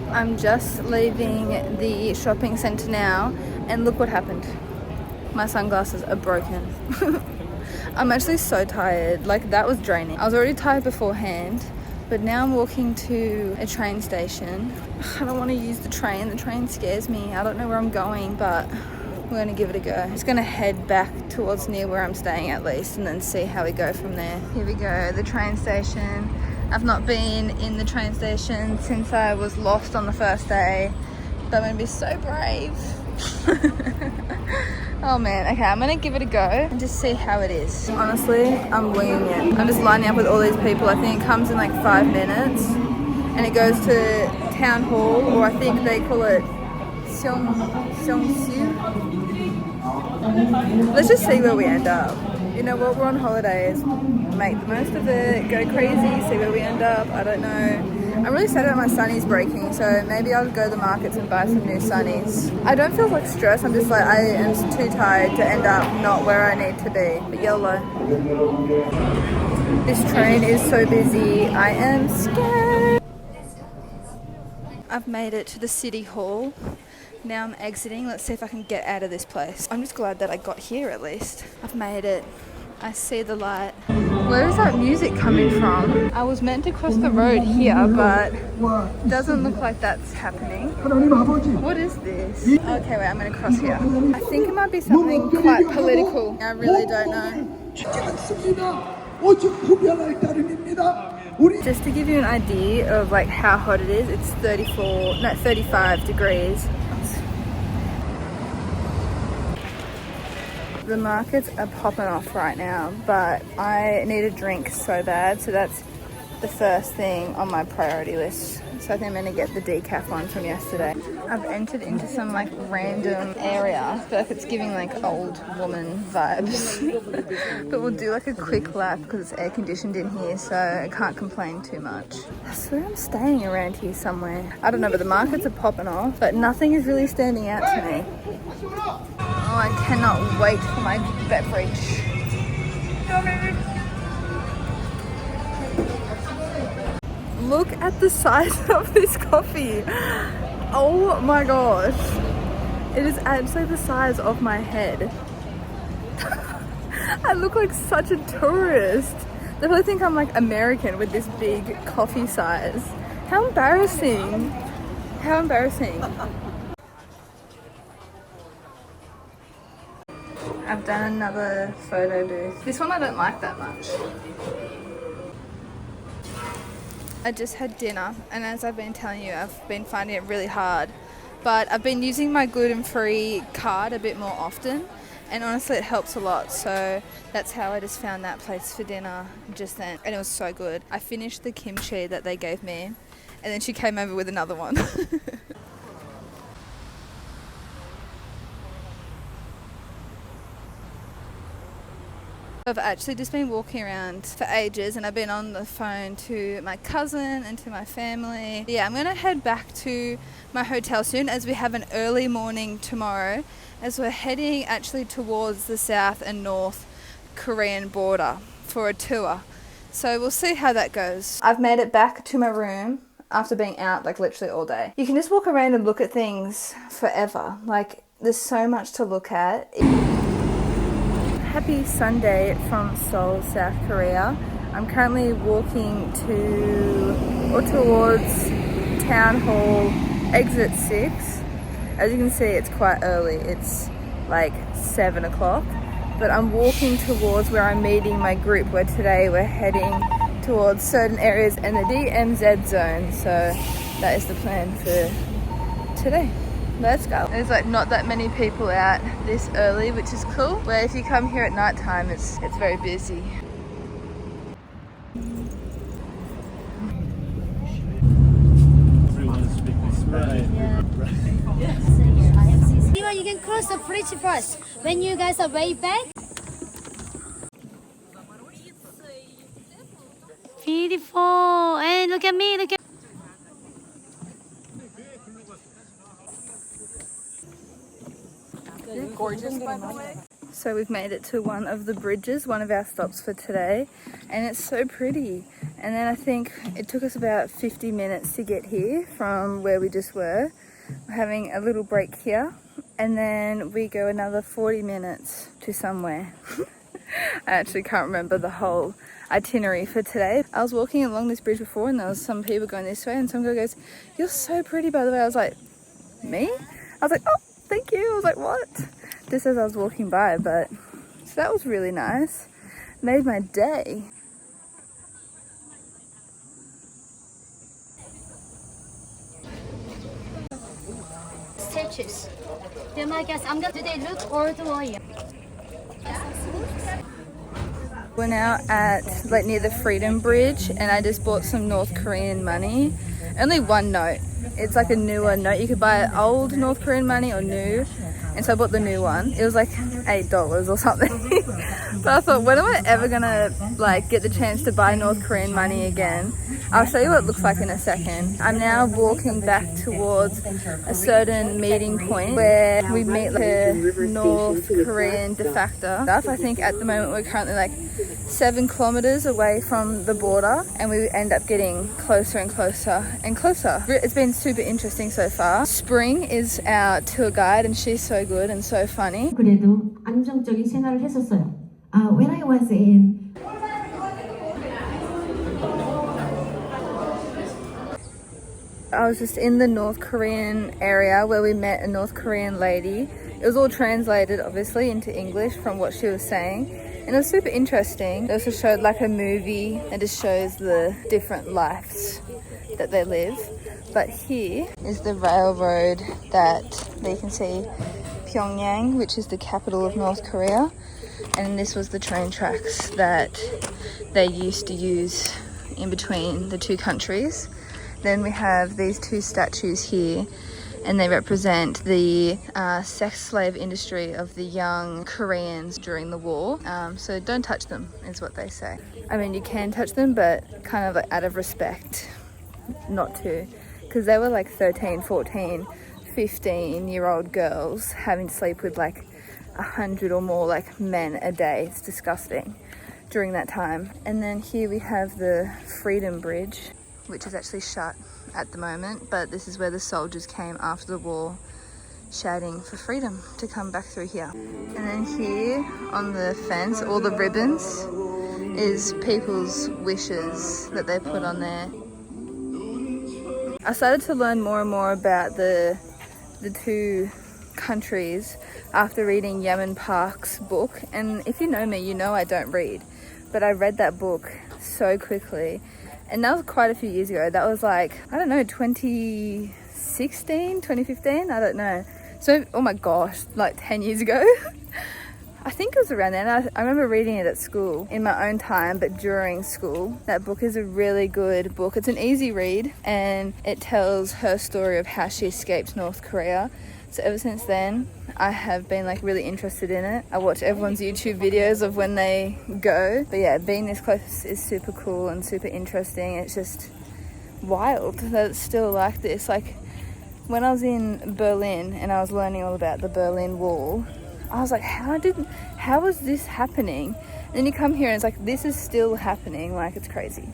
I'm just leaving the shopping centre now and look what happened. My sunglasses are broken. I'm actually so tired. Like, that was draining. I was already tired beforehand, but now I'm walking to a train station. I don't want to use the train. The train scares me. I don't know where I'm going, but we're going to give it a go. I'm just going to head back towards near where I'm staying at least and then see how we go from there. Here we go, the train station. I've not been in the train station since I was lost on the first day, but I'm going to be so brave. Oh man, okay, I'm gonna give it a go and just see how it is. Honestly, I'm winging it. I'm just lining up with all these people. I think it comes in like 5 minutes and it goes to town hall, or I think they call it Seongsu. Let's just see where we end up. You know what, we're on holidays. Make the most of it, go crazy, see where we end up. I don't know. I'm really sad about my sunnies breaking, so maybe I'll go to the markets and buy some new sunnies. I don't feel like stressed, I'm just like, I am too tired to end up not where I need to be. But YOLO. This train is so busy, I am scared. I've made it to the city hall. Now I'm exiting. Let's see if I can get out of this place. I'm just glad that I got here at least. I've made it. I see the light. Where is that music coming from? I was meant to cross the road here, but it doesn't look like that's happening. What is this? Okay, wait, I'm gonna cross here. I think it might be something quite political. I really don't know. Just to give you an idea of like how hot it is, it's 35 degrees. The markets are popping off right now, but I need a drink so bad, so that's the first thing on my priority list. So I think I'm gonna get the decaf one from yesterday. I've entered into some like random area. I feel like it's giving like old woman vibes. But we'll do like a quick lap because it's air conditioned in here, so I can't complain too much. I swear I'm staying around here somewhere. I don't know, but the markets are popping off, but nothing is really standing out to me. Oh, I cannot wait for my beverage. Look at the size of this coffee. Oh my gosh. It is actually the size of my head. I look like such a tourist. They probably think I'm like American with this big coffee size. How embarrassing. How embarrassing. I've done another photo booth. This one I don't like that much. I just had dinner, and as I've been telling you, I've been finding it really hard. But I've been using my gluten-free card a bit more often, and honestly it helps a lot. So that's how I just found that place for dinner just then, and it was so good. I finished the kimchi that they gave me, and then she came over with another one. I've actually just been walking around for ages, and I've been on the phone to my cousin and to my family. Yeah, I'm gonna head back to my hotel soon as we have an early morning tomorrow, as we're heading actually towards the South and North Korean border for a tour. So we'll see how that goes. I've made it back to my room after being out like literally all day. You can just walk around and look at things forever. Like, there's so much to look at. Happy Sunday from Seoul, South Korea. I'm currently walking towards Town Hall, exit 6. As you can see, it's quite early. It's like 7 o'clock. But I'm walking towards where I'm meeting my group, where today we're heading towards certain areas in the DMZ zone. So that is the plan for today. Let's go. There's like not that many people out this early, which is cool. Where if you come here at night time, it's very busy. You can cross the bridge first. When you guys are way back. Beautiful. And look at me. Look at. Gorgeous, by the way. So we've made it to one of the bridges, one of our stops for today, and it's so pretty. And then I think it took us about 50 minutes to get here from where we just were. We're having a little break here, and then we go another 40 minutes to somewhere. I actually can't remember the whole itinerary for today. I was walking along this bridge before, and there was some people going this way, and some girl goes, "You're so pretty, by the way." I was like, "Me?" I was like, "Oh, thank you." I was like, "What?" Just as I was walking by, but so that was really nice. Made my day. Stitches. Then I guess I'm gonna. Do they look old or young? We're now at like near the Freedom Bridge, and I just bought some North Korean money. Only one note. It's like a newer note. You could buy old North Korean money or new. And so I bought the new one. It was like $8 or something. But I thought, when am I ever gonna like get the chance to buy North Korean money again? I'll show you what it looks like in a second. I'm now walking back towards a certain meeting point where we meet the North Korean de facto. I think at the moment we're currently like 7 kilometers away from the border, and we end up getting closer and closer and closer. It's been super interesting so far. Spring is our tour guide and she's so good and so funny. 그래도 안정적인 생활을 했었어요. When I was in I was just in the North Korean area where we met a North Korean lady. It was all translated obviously into English from what she was saying, and it was super interesting. They also showed like a movie that just shows the different lives that they live. But here is the railroad that you can see Pyongyang, which is the capital of North Korea, and this was the train tracks that they used to use in between the two countries. Then we have these 2 statues here, and they represent the sex slave industry of the young Koreans during the war. So don't touch them is what they say. I mean, you can touch them, but kind of like out of respect not to, because they were like 13, 14, 15-year-old girls having to sleep with like 100 or more like men a day. It's disgusting during that time. And then here we have the Freedom Bridge, which is actually shut at the moment, but this is where the soldiers came after the war, shouting for freedom to come back through here. And then here on the fence, all the ribbons is people's wishes that they put on there. I started to learn more and more about the 2 countries after reading Yemen Park's book. And if you know me, you know I don't read, but I read that book so quickly. And that was quite a few years ago. That was like, I don't know, 2016, 2015? I don't know. So, oh my gosh, like 10 years ago. I think it was around then. I remember reading it at school in my own time, but during school. That book is a really good book. It's an easy read, and it tells her story of how she escaped North Korea. So ever since then, I have been like really interested in it. I watch everyone's YouTube videos of when they go. But yeah, being this close is super cool and super interesting. It's just wild that it's still like this. Like when I was in Berlin and I was learning all about the Berlin Wall, I was like, how was this happening? And then you come here and it's like, this is still happening. Like, it's crazy.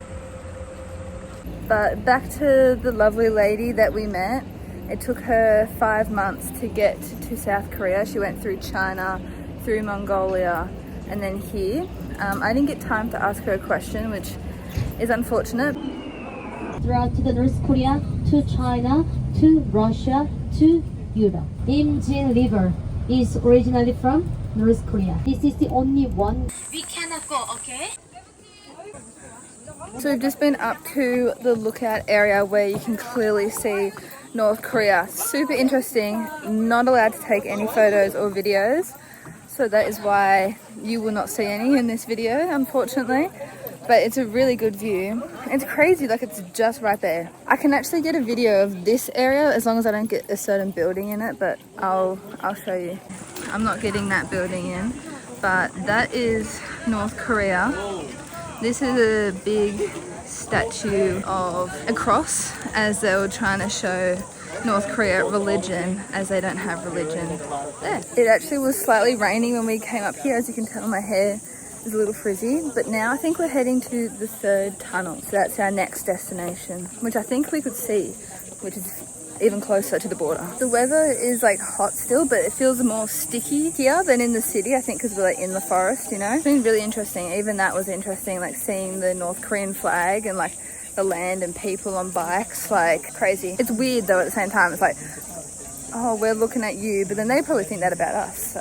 But back to the lovely lady that we met. It took her 5 months to get to South Korea. She went through China, through Mongolia, and then here. I didn't get time to ask her a question, which is unfortunate. Throughout to the North Korea, to China, to Russia, to Europe. DMZ River is originally from North Korea. This is the only one. We cannot go, okay? So we've just been up to the lookout area where you can clearly see North Korea. Super interesting. Not allowed to take any photos or videos, so that is why you will not see any in this video, unfortunately. But it's a really good view. It's crazy, like it's just right there. I can actually get a video of this area as long as I don't get a certain building in it, but I'll show you. I'm not getting that building in, but that is North Korea. This is a big statue of a cross, as they were trying to show North Korea religion, as they don't have religion there. It actually was slightly raining when we came up here. As you can tell, my hair is a little frizzy, but now I think we're heading to the 3rd tunnel. So that's our next destination, which I think we could see, which is even closer to the border. The weather is like hot still, but it feels more sticky here than in the city, I think, because we're like in the forest, you know. It's been really interesting. Even that was interesting, like seeing the North Korean flag and like the land and people on bikes, like crazy. It's weird though at the same time. It's like, oh, we're looking at you, but then they probably think that about us, so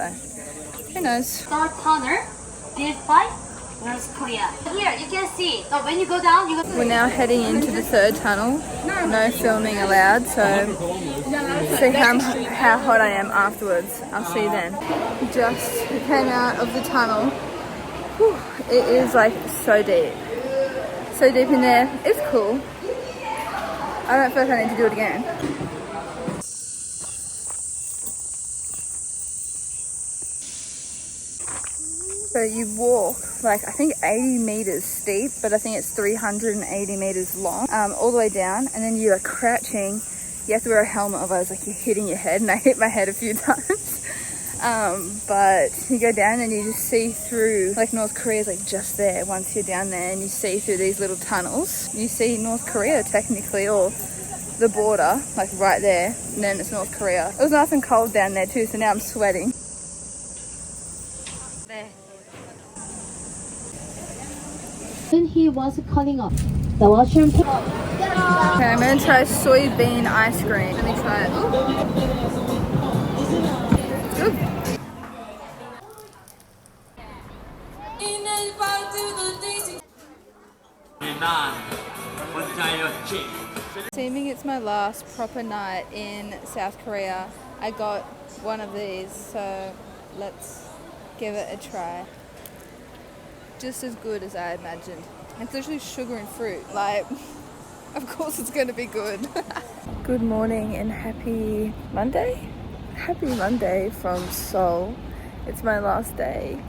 who knows. Third tunnel built by North Korea. Here you can see. So when you go down, you We're now heading into the 3rd tunnel. No filming allowed, so see how hot I am afterwards. I'll see you then. Just came out of the tunnel. Whew, it is like so deep. So deep in there. It's cool. I don't feel like I need to do it again. So you walk like I think 80 meters steep, but I think it's 380 meters long, all the way down, and then you're like crouching. You have to wear a helmet, otherwise like you're hitting your head, and I hit my head a few times. But you go down and you just see through, like North Korea's like just there. Once you're down there and you see through these little tunnels, you see North Korea technically, or the border, like right there, and then it's North Korea. It was nice and cold down there too, so now I'm sweating. When he was calling up, the washroom. Okay, I'm gonna try soybean ice cream. Let me try it. It's good. Seeming it's my last proper night in South Korea, I got one of these, so let's give it a try. Just as good as I imagined. It's literally sugar and fruit, like, of course it's going to be good. Good morning and happy Monday? Happy Monday from Seoul. It's my last day.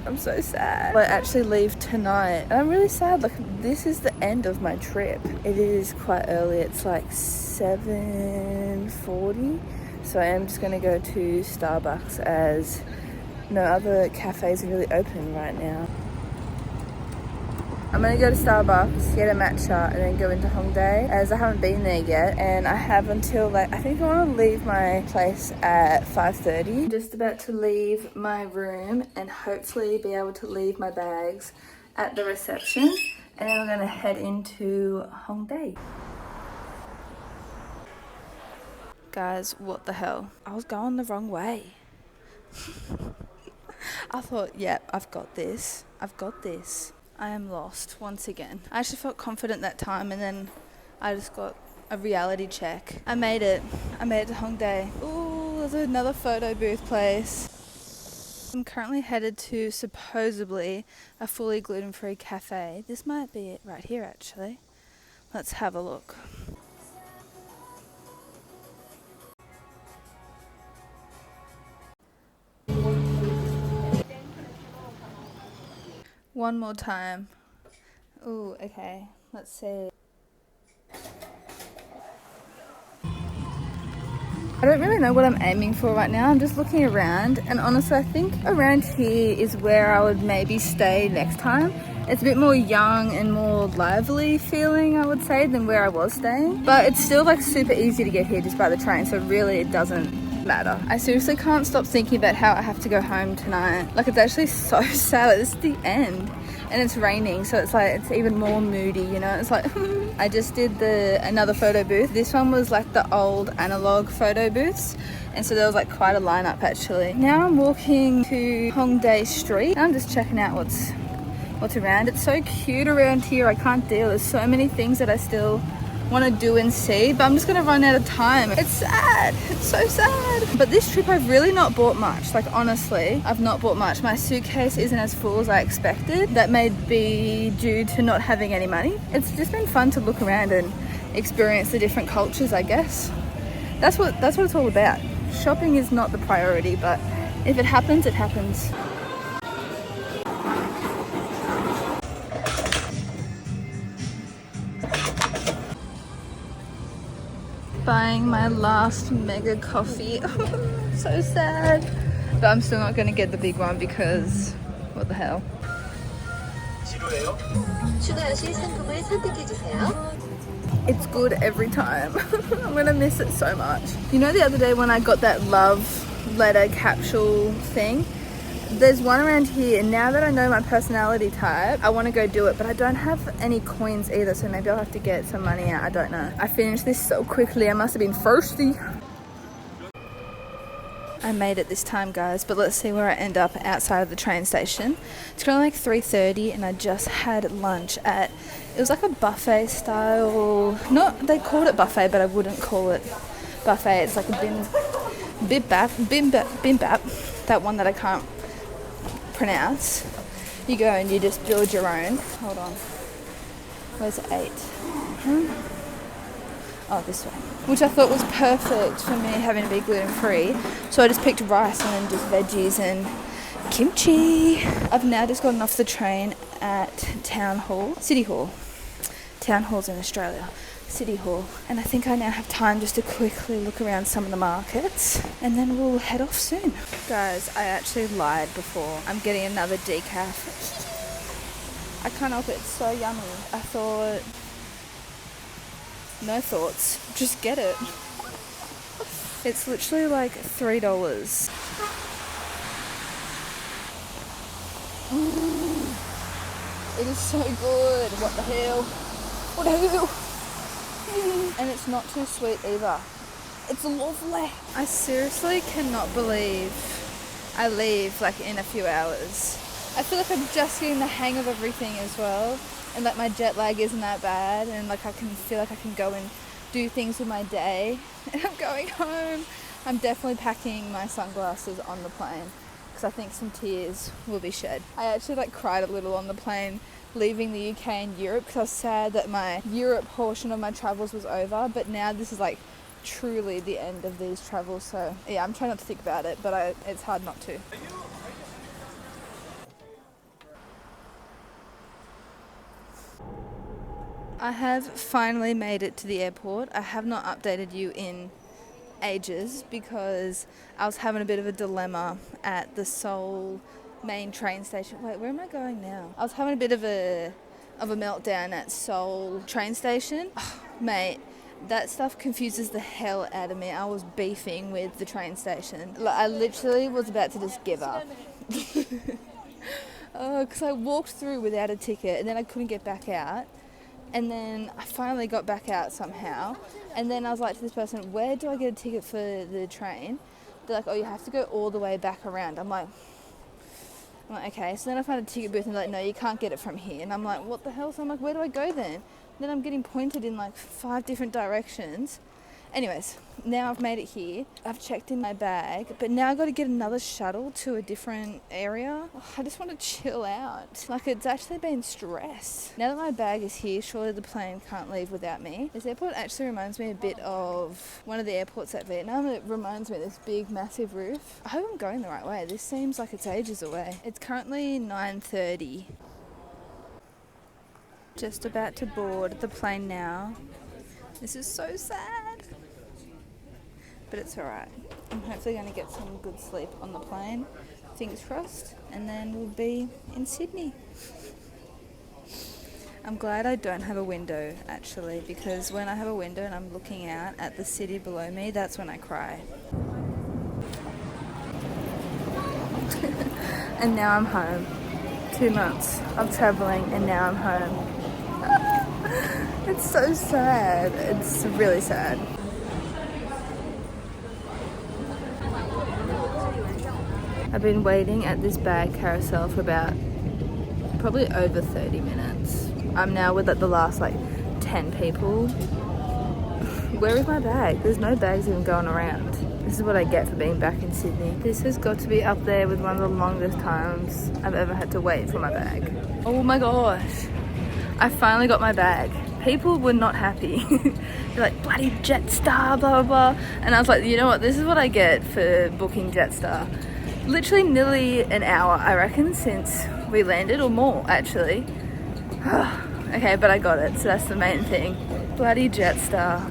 I'm so sad. I actually leave tonight and I'm really sad. Like, this is the end of my trip. It is quite early. It's like 7:40. So I am just going to go to Starbucks as no other cafes are really open right now. I'm gonna go to Starbucks, get a matcha, and then go into Hongdae, as I haven't been there yet, and I have until like, I think I want to leave my place at 5:30. I'm just about to leave my room and hopefully be able to leave my bags at the reception, and then I'm gonna head into Hongdae. Guys, what the hell? I was going the wrong way. I thought, yep, I've got this. I've got this. I am lost once again. I actually felt confident that time, and then I just got a reality check. I made it. I made it to Hongdae. Ooh, there's another photo booth place. I'm currently headed to supposedly a fully gluten-free cafe. This might be it right here, actually. Let's have a look. One more time. Ooh, okay. Let's see. I don't really know what I'm aiming for right now. I'm just looking around, and honestly I think around here is where I would maybe stay next time. It's a bit more young and more lively feeling, I would say, than where I was staying. But it's still like super easy to get here just by the train, so really it doesn't matter. I seriously can't stop thinking about how I have to go home tonight. Like, it's actually so sad. Like, this is the end and it's raining, so it's like it's even more moody, you know. It's like I just did another photo booth. This one was like the old analog photo booths, and so there was like quite a lineup actually. Now I'm walking to Hongdae Street. I'm just checking out what's around. It's so cute around here. I can't deal. There's so many things that I still want to do and see, but I'm just gonna run out of time. It's sad. It's so sad. But this trip I've really not bought much. Like, honestly, I've not bought much. My suitcase isn't as full as I expected. That may be due to not having any money. It's just been fun to look around and experience the different cultures, I guess. That's what it's all about. Shopping is not the priority, but if it happens, it happens. Buying my last mega coffee. So sad. But I'm still not going to get the big one because what the hell. It's good every time. I'm going to miss it so much. You know, the other day when I got that love letter capsule thing, there's one around here, and now that I know my personality type, I want to go do it, but I don't have any coins either, so maybe I'll have to get some money out. I don't know. I finished this so quickly. I must have been thirsty. I made it this time, guys, but let's see where I end up outside of the train station. It's currently like 3:30, and I just had lunch at, it was like a buffet style, they called it buffet, but I wouldn't call it buffet. It's like a bimbap, that one that I can't pronounce. You go and you just build your own. Hold on, where's 8? Oh, this way. Which I thought was perfect for me, having to be gluten-free. So I just picked rice and then just veggies and Kimchi. I've now just gotten off the train at City Hall. Town halls in Australia. City Hall. And I think I now have time just to quickly look around some of the markets and then we'll head off soon. Guys, I actually lied before. I'm getting another decaf. I can't help it, it's so yummy. I thought, no thoughts, just get it. It's literally like $3. It is so good. What the hell? What the hell? And it's not too sweet either. It's lovely. I seriously cannot believe I leave like in a few hours. I feel like I'm just getting the hang of everything as well. And like my jet lag isn't that bad. And like I can feel like I can go and do things with my day. And I'm going home. I'm definitely packing my sunglasses on the plane because I think some tears will be shed. I actually like cried a little on the plane leaving the UK and Europe because I was sad that my Europe portion of my travels was over. But now this is like truly the end of these travels. So yeah, I'm trying not to think about it, but it's hard not to. I have finally made it to the airport. I have not updated you in ages because I was having a bit of a dilemma at the Seoul main train station. Wait, where am I going now? I was having a bit of a meltdown at Seoul train station. Oh, mate, that stuff confuses the hell out of me. I was beefing with the train station. Like, I literally was about to just give up. Because I walked through without a ticket and then I couldn't get back out. And then I finally got back out somehow. And then I was like to this person, where do I get a ticket for the train? They're like, oh, you have to go all the way back around. I'm like, okay. So then I found a ticket booth and they're like, no, you can't get it from here. And I'm like, what the hell? So I'm like, where do I go then? Then I'm getting pointed in like 5 different directions. Anyways, now I've made it here. I've checked in my bag, but now I've got to get another shuttle to a different area. I just want to chill out. Like, it's actually been stress. Now that my bag is here, surely the plane can't leave without me. This airport actually reminds me a bit of one of the airports at Vietnam. It reminds me of this big, massive roof. I hope I'm going the right way. This seems like it's ages away. It's currently 9:30. Just about to board the plane now. This is so sad. But it's alright. I'm hopefully going to get some good sleep on the plane. Fingers crossed. And then we'll be in Sydney. I'm glad I don't have a window, actually, because when I have a window and I'm looking out at the city below me, that's when I cry. And now I'm home. 2 months of travelling and now I'm home. It's so sad. It's really sad. I've been waiting at this bag carousel for about probably over 30 minutes. I'm now with like the last like 10 people. Where is my bag? There's no bags even going around. This is what I get for being back in Sydney. This has got to be up there with one of the longest times I've ever had to wait for my bag. Oh my gosh. I finally got my bag. People were not happy. They're like, bloody Jetstar, blah, blah, blah. And I was like, you know what? This is what I get for booking Jetstar. Literally nearly an hour, I reckon, since we landed, or more, actually. Okay, but I got it, so that's the main thing. Bloody Jetstar.